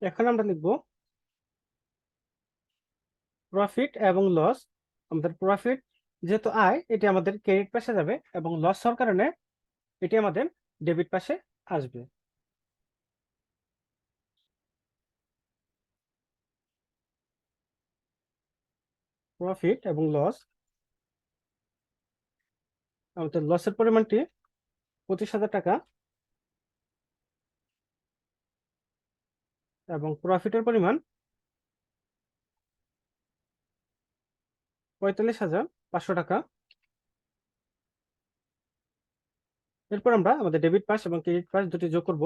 এখন আমরা লিখব প্রফিট এবং লস। আমাদের প্রফিট যেহেতু আয়, এটি আমাদের ক্রেডিট পাশে যাবে, এবং লস হওয়ার কারণে এটি আমাদের ডেবিট পাশে আসবে। প্রফিট এবং লস, আমাদের লসের পরিমাণটি 25,000 টাকা এবং প্রফিটের পরিমাণ 45,500 টাকা। এরপর আমরা আমাদের ডেবিট পাস এবং ক্রেডিট পাস দুটি যোগ করব।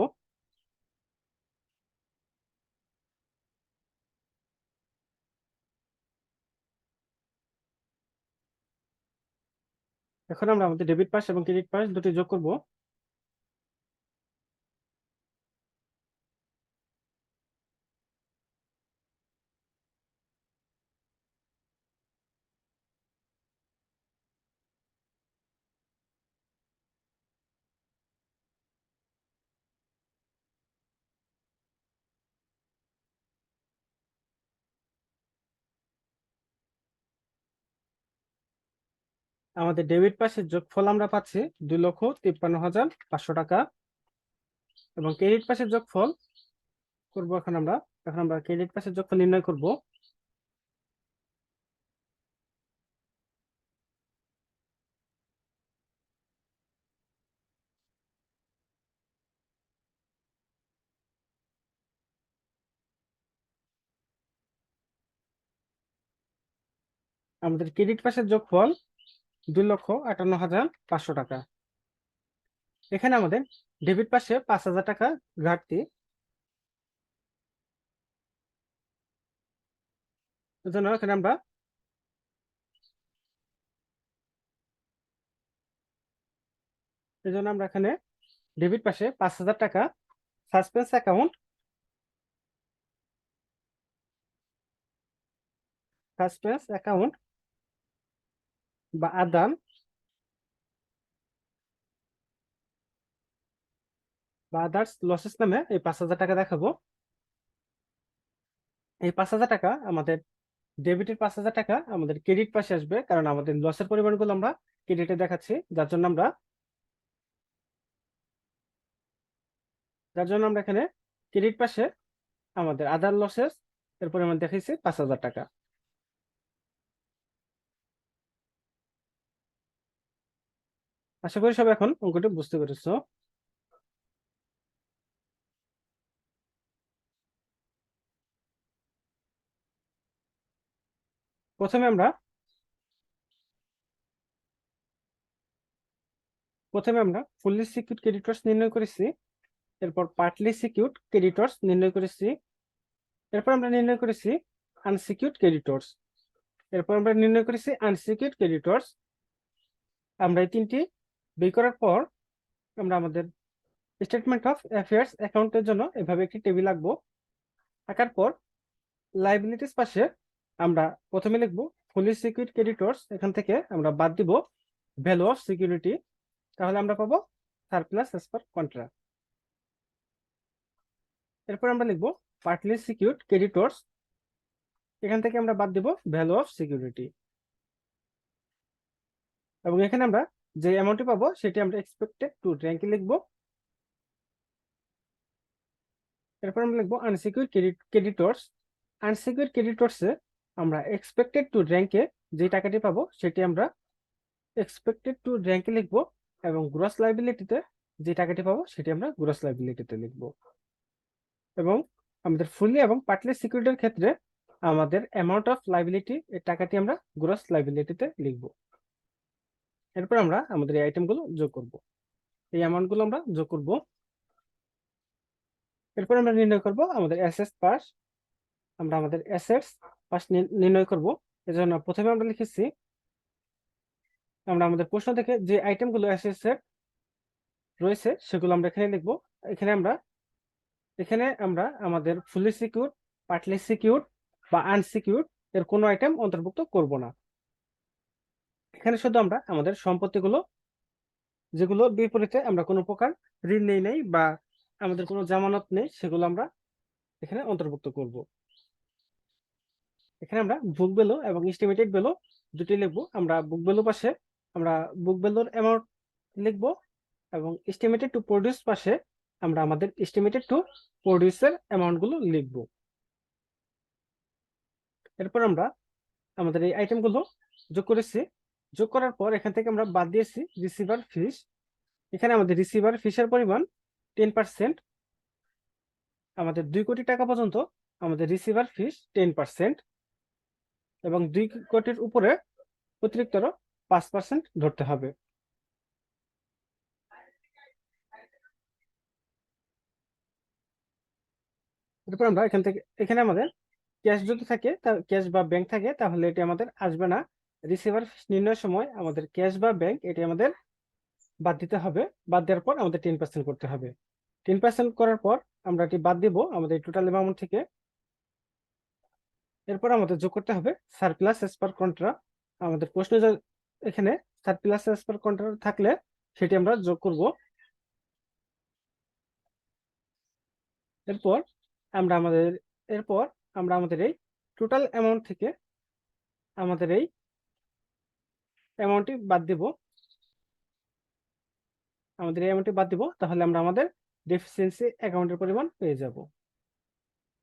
এখন আমরা আমাদের ডেবিট পাস এবং ক্রেডিট পাস দুটি যোগ করব। আমাদের ডেবিট পাসের যোগফল আমরা পাচ্ছি 2,53,500 টাকা, এবং ক্রেডিট পাসের যোগফল করব এখন আমরা ক্রেডিট পাসের যোগফল নির্ণয় করব। আমাদের ক্রেডিট পাসের যোগফল 2,58,500 টাকা। এখানে আমাদের ডেবিট পাশে 5,000 টাকা ঘাটতি, এজন্য এখানে আমরা এখানে ডেবিট পাশে 5,000 টাকা সাসপেন্স অ্যাকাউন্ট বা আদার্স লসেস নামে এই 5,000 টাকা দেখাবো। এই 5,000 টাকা আমাদের ডেবিটের 5,000 টাকা আমাদের ক্রেডিট পাশে আসবে, কারণ আমাদের লসের পরিমাণগুলো আমরা ক্রেডিটে দেখাচ্ছি, যার জন্য আমরা এখানে ক্রেডিট পাশে আমাদের আদার লসেস এর পরিমাণ দেখাইছি 5,000 টাকা। আশা করি সবাই এখন অঙ্কটি বুঝতে পেরেছো। প্রথমে আমরা ফুললি সিকিউরড ক্রেডিটর্স নির্ণয় করেছি, এরপর পার্টলি সিকিউরড ক্রেডিটর্স নির্ণয় করেছি, এরপর আমরা নির্ণয় করেছি আনসিকিউরড ক্রেডিটর্স, এরপর আমরা নির্ণয় করেছি আনসিকিউরড ক্রেডিটর্স। আমরা এই তিনটি বের করার পর আমরা আমাদের স্টেটমেন্ট অফ অ্যাফেয়ার্স অ্যাকাউন্টের জন্য এভাবে একটি টেবিল আঁকবো। আঁকার পর লাইবিলিটিস পাশে আমরা প্রথমে লিখবো ফুলি সিকিউরড ক্রেডিটর্স, এখান থেকে আমরা বাদ দিব ভ্যালু অফ সিকিউরিটি, তাহলে আমরা পাবো সারপ্লাস অ্যাজ পার কন্ট্রাক্ট। এরপর আমরা লিখবো পার্টলি সিকিউরড ক্রেডিটর্স, এখান থেকে আমরা বাদ দিব ভ্যালু অফ সিকিউরিটি, এবং এখানে আমরা যে অ্যামাউন্টটি পাবো সেটি আমরা এক্সপেক্টেড টু র্যাঙ্কে লিখবো। এরপর আমরা লিখবো আনসিকিউরড ক্রেডিটর্স। আনসিকিউরড ক্রেডিটর্সে আমরা এক্সপেক্টেড টু র্যাঙ্কে যে টাকাটি পাবো সেটি আমরা এক্সপেক্টেড টু র্যাঙ্কে লিখবো, এবং গ্রস লাইবিলিটিতে যে টাকাটি পাবো সেটি আমরা গ্রস লাইবিলিটিতে লিখবো। এবং আমাদের ফুললি এবং পার্টলি সিকিউরিটির ক্ষেত্রে আমাদের অ্যামাউন্ট অফ লাইবিলিটি এর টাকাটি আমরা গ্রস লাইবিলিটিতে লিখবো। এরপর আমরা আমাদের এই আইটেমগুলো যোগ করব, এই অ্যামাউন্টগুলো আমরা যোগ করব। এরপর আমরা নির্ণয় করব আমাদের অ্যাসেটস পাস। আমরা আমাদের অ্যাসেটস পাস নির্ণয় করব। এজন্য প্রথমে আমরা লিখেছি, আমরা আমাদের প্রশ্ন থেকে যে আইটেমগুলো অ্যাসেটস এর রয়েছে সেগুলো আমরা এখানে লিখব। এখানে আমরা আমাদের ফুলি সিকিউর, পার্টলি সিকিউর বা আনসিকিউর এর কোনো আইটেম অন্তর্ভুক্ত করব না। এখানে শুধু আমরা আমাদের সম্পত্তিগুলো, যেগুলো বিপরীতে আমরা কোনো প্রকার ঋণ নেই বা আমাদের কোনো জামানত নেই, সেগুলো আমরা এখানে অন্তর্ভুক্ত করব। এখানে আমরা বুক ভ্যালু এবং এস্টিমেটেড ভ্যালু দুটি লিখবো। আমরা বুক ভ্যালু পাশে আমরা বুক ভ্যালুর অ্যামাউন্ট লিখবো এবং এস্টিমেটেড টু প্রডিউস পাশে আমরা আমাদের এস্টিমেটেড টু প্রডিউসের অ্যামাউন্ট গুলো লিখবো। এরপর আমরা আমাদের এই আইটেমগুলো যোগ করেছি। যোগ করার পর এখান থেকে আমরা বাদ দিয়েছি রিসিভার ফিস। এখানে আমাদের রিসিভার ফিসের পরিমাণ 10%। আমাদের 2 কোটি টাকা পর্যন্ত আমাদের রিসিভার ফিস 10% এবং 2 কোটির উপরে অতিরিক্ত 5% ধরতে হবে। এরপর আমরা এখানে আমাদের ক্যাশ যদি থাকে, ক্যাশ বা ব্যাংক থাকে, তাহলে এটি আমাদের আসবে না। রিসিভার ফিস নির্ণয়ের সময় আমাদের ক্যাশ বা ব্যাংক এটি আমাদের বাদ দিতে হবে। বাদ দেওয়ার পর আমাদের 10% করতে হবে। 10% করার পর আমরা এটি বাদ দিব আমাদের টোটাল অ্যামাউন্ট থেকে। এরপর আমাদের যোগ করতে হবে সারপ্লাস এস পার কন্ট্রা। আমাদের প্রশ্ন এখানে সারপ্লাস এস পার কন্ট্রা থাকলে সেটি আমরা যোগ করব। এরপর আমরা আমাদের এরপর আমরা আমাদের এই টোটাল অ্যামাউন্ট থেকে আমাদের এই অ্যামাউন্টটি বাদ দিব। তাহলে আমরা আমাদের ডেফিসিয়েন্সি অ্যাকাউন্টের পরিমাণ পেয়ে যাব।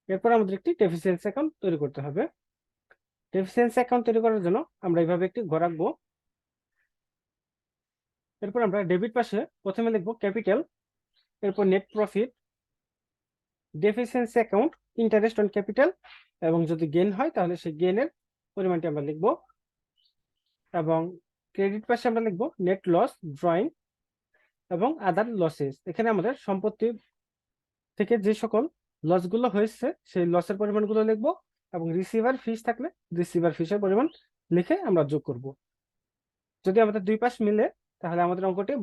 এরপর আমাদের একটি ডেফিসিয়েন্সি অ্যাকাউন্ট তৈরি করতে হবে। ডেফিসিয়েন্সি অ্যাকাউন্ট তৈরি করার জন্য আমরা এইভাবে একটি ঘর রাখবো। এরপর আমরা ডেবিট পাশে প্রথমে লিখবো ক্যাপিটাল, এরপর net profit, deficiency account, interest on capital, এবং যদি গেইন হয় তাহলে সেই গেইনের পরিমাণটি আমরা লিখবো। এবং ক্রেডিট পাশে আমরা লিখবো নেট লস ড্রয়িং এবং আদার লসেস। এখানে আমাদের সম্পত্তি থেকে যে সকল লসগুলো হয়েছে সেই লসের পরিমাণগুলো লিখবো এবং রিসিভার ফিস থাকলে রিসিভার ফিসের পরিমাণ লিখে আমরা যোগ করব। যদি আমাদের দুই পাশ মিলে তাহলে আমাদের অঙ্কটি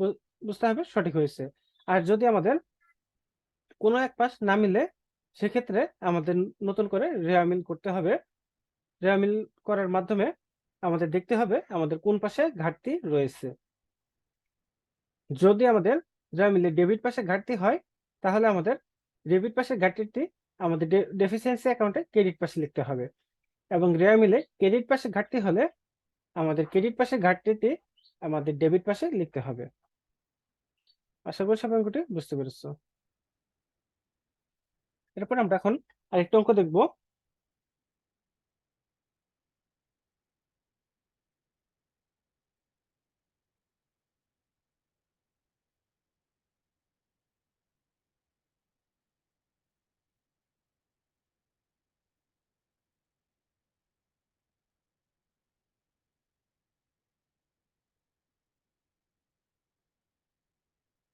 বুঝতে হবে সঠিক হয়েছে। আর যদি আমাদের কোনো এক পাশ না মিলে সেক্ষেত্রে আমাদের নতুন করে রেওয়ামিল করতে হবে। রেওয়ামিল করার মাধ্যমে আমাদের দেখতে হবে আমাদের কোন পাশে ঘাটতি রয়েছে। যদি আমাদের রেওয়ামিলে ডেবিট পাশে ঘাটতি হয় তাহলে আমাদের ডেবিট পাশে ঘাটতিটি আমাদের ডেফিসিয়েন্সি অ্যাকাউন্টে ক্রেডিট পাশে লিখতে হবে এবং রেওয়ামিলে ক্রেডিট পাশে ঘাটতি হলে আমাদের ক্রেডিট পাশে ঘাটতিটি আমাদের ডেবিট পাশে লিখতে হবে। আশা করি সবাই অঙ্কটি বুঝতে পেরেছো। এরপর আমরা এখন আরেকটা অঙ্ক দেখবো।